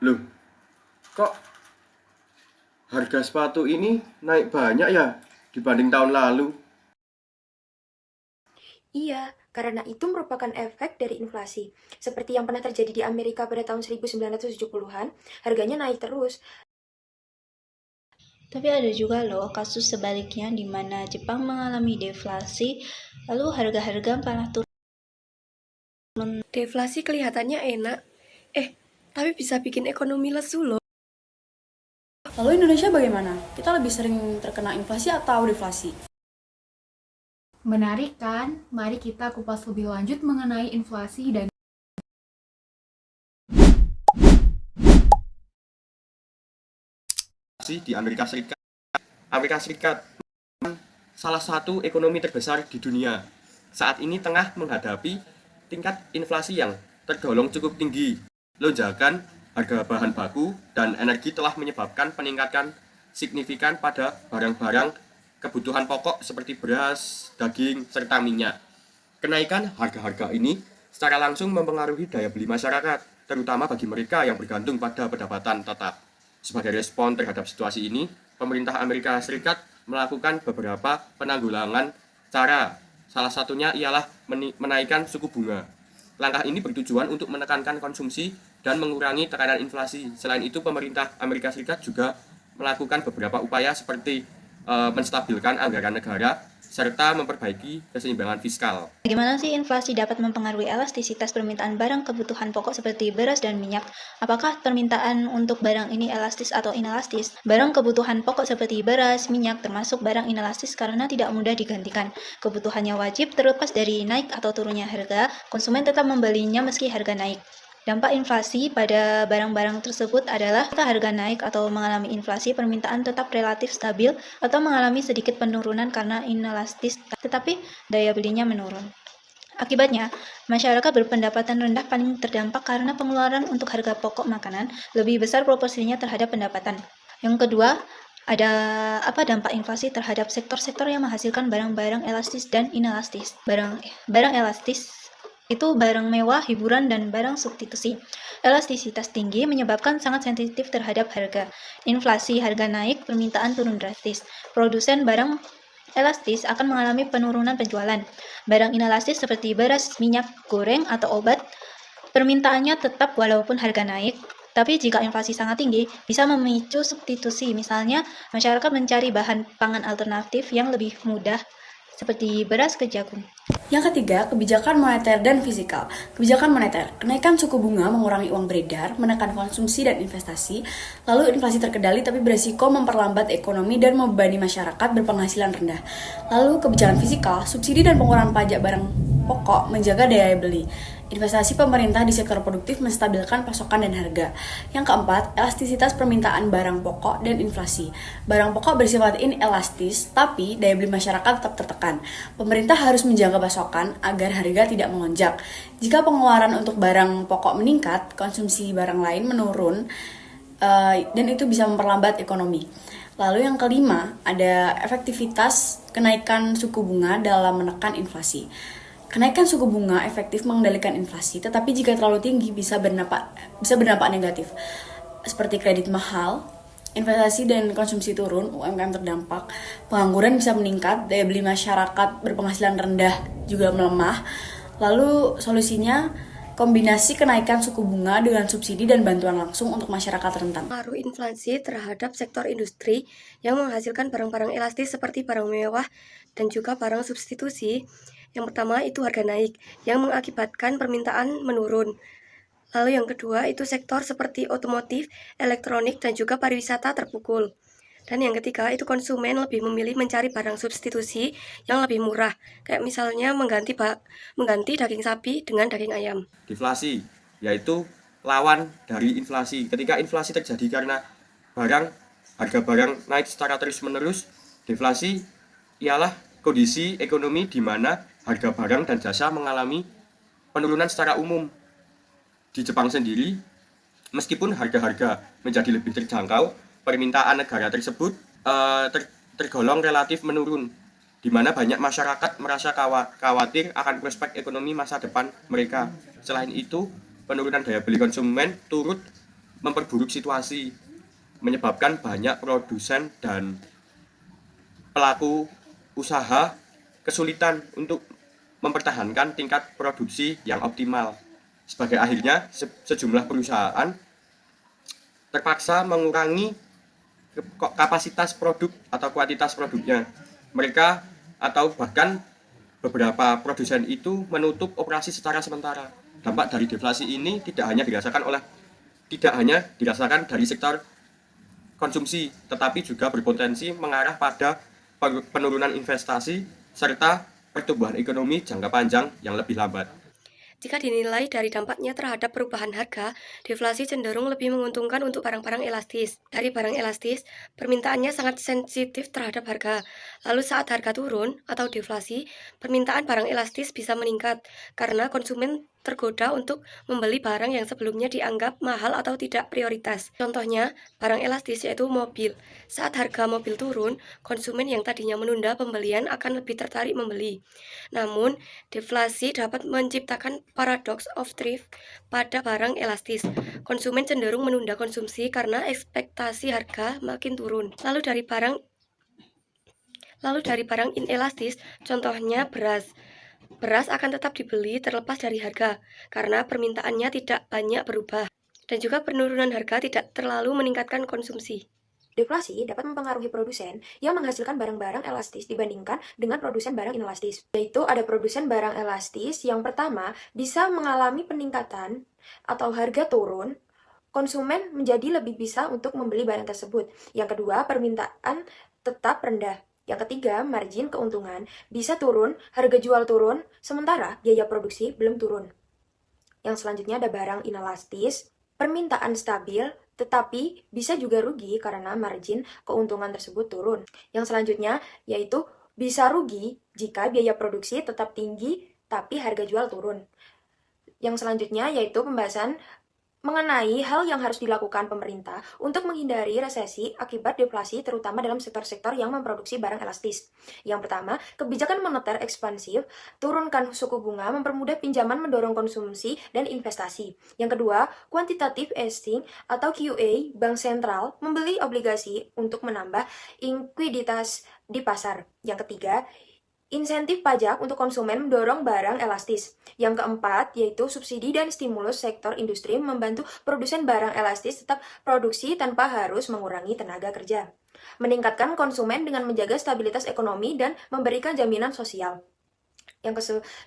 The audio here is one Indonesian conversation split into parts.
Loh, kok harga sepatu ini naik banyak ya dibanding tahun lalu? Iya, karena itu merupakan efek dari inflasi. Seperti yang pernah terjadi di Amerika pada tahun 1970-an, harganya naik terus. Tapi ada juga loh kasus sebaliknya di mana Jepang mengalami deflasi, lalu harga-harga malah turun. Deflasi kelihatannya enak, tapi bisa bikin ekonomi lesu loh. Lalu Indonesia bagaimana? Kita lebih sering terkena inflasi atau deflasi? Menarik kan? Mari kita kupas lebih lanjut mengenai inflasi dan Di Amerika Serikat. Amerika Serikat salah satu ekonomi terbesar di dunia. Saat ini tengah menghadapi tingkat inflasi yang tergolong cukup tinggi. Lonjakan harga bahan baku dan energi telah menyebabkan peningkatan signifikan pada barang-barang kebutuhan pokok seperti beras, daging, serta minyak. Kenaikan harga-harga ini secara langsung mempengaruhi daya beli masyarakat, terutama bagi mereka yang bergantung pada pendapatan tetap. Sebagai respon terhadap situasi ini, pemerintah Amerika Serikat melakukan beberapa penanggulangan cara. Salah satunya ialah menaikkan suku bunga. Langkah ini bertujuan untuk menekankan konsumsi dan mengurangi tekanan inflasi. Selain itu, pemerintah Amerika Serikat juga melakukan beberapa upaya seperti menstabilkan anggaran negara serta memperbaiki keseimbangan fiskal. Bagaimana sih inflasi dapat mempengaruhi elastisitas permintaan barang kebutuhan pokok seperti beras dan minyak? Apakah permintaan untuk barang ini elastis atau inelastis? Barang kebutuhan pokok seperti beras, minyak termasuk barang inelastis karena tidak mudah digantikan. Kebutuhannya wajib terlepas dari naik atau turunnya harga, konsumen tetap membelinya meski harga naik. Dampak inflasi pada barang-barang tersebut adalah jika harga naik atau mengalami inflasi, permintaan tetap relatif stabil atau mengalami sedikit penurunan karena inelastis, tetapi daya belinya menurun. Akibatnya, masyarakat berpendapatan rendah paling terdampak karena pengeluaran untuk harga pokok makanan lebih besar proporsinya terhadap pendapatan. Yang kedua, ada apa dampak inflasi terhadap sektor-sektor yang menghasilkan barang-barang elastis dan inelastis. Barang elastis itu barang mewah, hiburan, dan barang substitusi. Elastisitas tinggi menyebabkan sangat sensitif terhadap harga. Inflasi, harga naik, permintaan turun drastis. Produsen barang elastis akan mengalami penurunan penjualan. Barang inelastis seperti beras, minyak goreng, atau obat, permintaannya tetap walaupun harga naik. Tapi jika inflasi sangat tinggi, bisa memicu substitusi. Misalnya, masyarakat mencari bahan pangan alternatif yang lebih mudah, seperti beras ke jagung. Yang ketiga, kebijakan moneter dan fiskal. Kebijakan moneter, kenaikan suku bunga mengurangi uang beredar, menekan konsumsi dan investasi, lalu inflasi terkendali tapi beresiko memperlambat ekonomi dan membebani masyarakat berpenghasilan rendah. Lalu kebijakan fiskal, subsidi dan pengurangan pajak barang pokok menjaga daya beli. Investasi pemerintah di sektor produktif menstabilkan pasokan dan harga. Yang keempat, elastisitas permintaan barang pokok dan inflasi. Barang pokok bersifat inelastis, tapi daya beli masyarakat tetap tertekan. Pemerintah harus menjaga pasokan agar harga tidak melonjak. Jika pengeluaran untuk barang pokok meningkat, konsumsi barang lain menurun, dan itu bisa memperlambat ekonomi. Lalu yang kelima, ada efektivitas kenaikan suku bunga dalam menekan inflasi. Kenaikan suku bunga efektif mengendalikan inflasi, tetapi jika terlalu tinggi bisa berdampak negatif, seperti kredit mahal, investasi dan konsumsi turun, UMKM terdampak, pengangguran bisa meningkat, daya beli masyarakat berpenghasilan rendah juga melemah. Lalu solusinya kombinasi kenaikan suku bunga dengan subsidi dan bantuan langsung untuk masyarakat rentan. Pengaruh inflasi terhadap sektor industri yang menghasilkan barang-barang elastis seperti barang mewah dan juga barang substitusi. Yang pertama itu harga naik yang mengakibatkan permintaan menurun. Lalu yang kedua itu sektor seperti otomotif, elektronik, dan juga pariwisata terpukul. Dan yang ketiga itu konsumen lebih memilih mencari barang substitusi yang lebih murah, kayak misalnya mengganti daging sapi dengan daging ayam. Deflasi, yaitu lawan dari inflasi. Ketika inflasi terjadi karena harga barang naik secara terus-menerus, deflasi ialah kondisi ekonomi di mana harga barang dan jasa mengalami penurunan secara umum. Di Jepang sendiri, meskipun harga-harga menjadi lebih terjangkau, permintaan negara tersebut tergolong relatif menurun, di mana banyak masyarakat merasa khawatir akan prospek ekonomi masa depan mereka. Selain itu, penurunan daya beli konsumen turut memperburuk situasi, menyebabkan banyak produsen dan pelaku usaha kesulitan untuk mempertahankan tingkat produksi yang optimal. Sebagai akhirnya, sejumlah perusahaan terpaksa mengurangi kapasitas produk atau kuantitas produknya. Mereka atau bahkan beberapa produsen itu menutup operasi secara sementara. Dampak dari deflasi ini tidak hanya dirasakan dari sektor konsumsi, tetapi juga berpotensi mengarah pada penurunan investasi serta pertumbuhan ekonomi jangka panjang yang lebih lambat. Jika dinilai dari dampaknya terhadap perubahan harga, deflasi cenderung lebih menguntungkan untuk barang-barang elastis. Dari barang elastis, permintaannya sangat sensitif terhadap harga. Lalu saat harga turun atau deflasi, permintaan barang elastis bisa meningkat karena konsumen tergoda untuk membeli barang yang sebelumnya dianggap mahal atau tidak prioritas. Contohnya, barang elastis yaitu mobil. Saat harga mobil turun, konsumen yang tadinya menunda pembelian akan lebih tertarik membeli. Namun, deflasi dapat menciptakan paradox of thrift pada barang elastis. Konsumen cenderung menunda konsumsi karena ekspektasi harga makin turun. Lalu dari barang inelastis, contohnya beras. Beras akan tetap dibeli terlepas dari harga, karena permintaannya tidak banyak berubah. Dan juga penurunan harga tidak terlalu meningkatkan konsumsi. Deflasi dapat mempengaruhi produsen yang menghasilkan barang-barang elastis dibandingkan dengan produsen barang inelastis. Yaitu ada produsen barang elastis yang pertama bisa mengalami peningkatan atau harga turun, konsumen menjadi lebih bisa untuk membeli barang tersebut. Yang kedua, permintaan tetap rendah. Yang ketiga, margin keuntungan bisa turun, harga jual turun, sementara biaya produksi belum turun. Yang selanjutnya ada barang inelastis, permintaan stabil, tetapi bisa juga rugi karena margin keuntungan tersebut turun. Yang selanjutnya yaitu bisa rugi jika biaya produksi tetap tinggi tapi harga jual turun. Yang selanjutnya yaitu pembahasan mengenai hal yang harus dilakukan pemerintah untuk menghindari resesi akibat deflasi terutama dalam sektor-sektor yang memproduksi barang elastis. Yang pertama, kebijakan moneter ekspansif, turunkan suku bunga, mempermudah pinjaman mendorong konsumsi dan investasi. Yang kedua, quantitative easing atau QE, Bank Sentral membeli obligasi untuk menambah likuiditas di pasar. Yang ketiga, insentif pajak untuk konsumen mendorong barang elastis. Yang keempat, yaitu subsidi dan stimulus sektor industri membantu produsen barang elastis tetap produksi tanpa harus mengurangi tenaga kerja. Meningkatkan konsumen dengan menjaga stabilitas ekonomi dan memberikan jaminan sosial.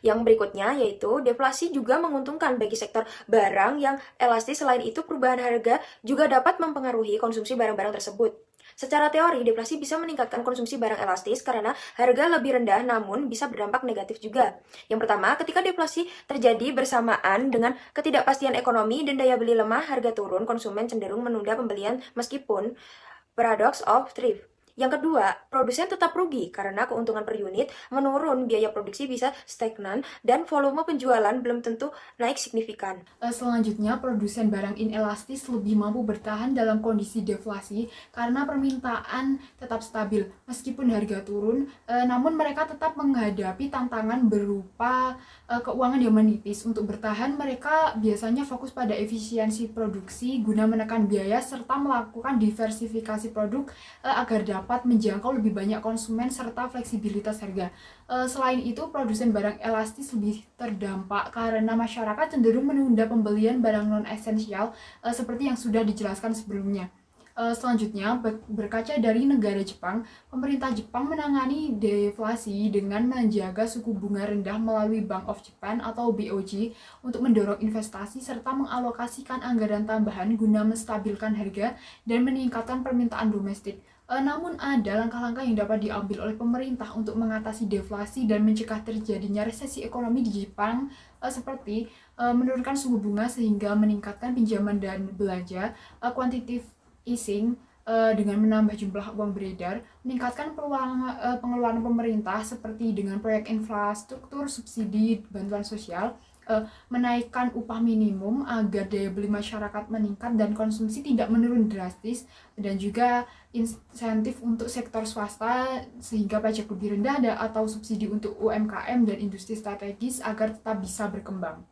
Yang berikutnya yaitu deflasi juga menguntungkan bagi sektor barang yang elastis. Selain itu, perubahan harga juga dapat mempengaruhi konsumsi barang-barang tersebut. Secara teori, deflasi bisa meningkatkan konsumsi barang elastis karena harga lebih rendah namun bisa berdampak negatif juga. Yang pertama, ketika deflasi terjadi bersamaan dengan ketidakpastian ekonomi dan daya beli lemah, harga turun, konsumen cenderung menunda pembelian meskipun paradox of thrift. Yang kedua, produsen tetap rugi karena keuntungan per unit menurun, biaya produksi bisa stagnan, dan volume penjualan belum tentu naik signifikan. Selanjutnya, produsen barang inelastis lebih mampu bertahan dalam kondisi deflasi karena permintaan tetap stabil. Meskipun harga turun, namun mereka tetap menghadapi tantangan berupa keuangan yang menipis. Untuk bertahan, mereka biasanya fokus pada efisiensi produksi guna menekan biaya serta melakukan diversifikasi produk agar dapat menjangkau lebih banyak konsumen serta fleksibilitas harga. Selain itu, produsen barang elastis lebih terdampak karena masyarakat cenderung menunda pembelian barang non-esensial seperti yang sudah dijelaskan sebelumnya. Selanjutnya, berkaca dari negara Jepang, pemerintah Jepang menangani deflasi dengan menjaga suku bunga rendah melalui Bank of Japan atau BOJ untuk mendorong investasi serta mengalokasikan anggaran tambahan guna menstabilkan harga dan meningkatkan permintaan domestik. Namun ada langkah-langkah yang dapat diambil oleh pemerintah untuk mengatasi deflasi dan mencegah terjadinya resesi ekonomi di Jepang, seperti menurunkan suku bunga sehingga meningkatkan pinjaman dan belanja, quantitative easing dengan menambah jumlah uang beredar, meningkatkan pengeluaran pemerintah seperti dengan proyek infrastruktur, subsidi, bantuan sosial, menaikkan upah minimum agar daya beli masyarakat meningkat dan konsumsi tidak menurun drastis, dan juga insentif untuk sektor swasta sehingga pajak lebih rendah atau subsidi untuk UMKM dan industri strategis agar tetap bisa berkembang.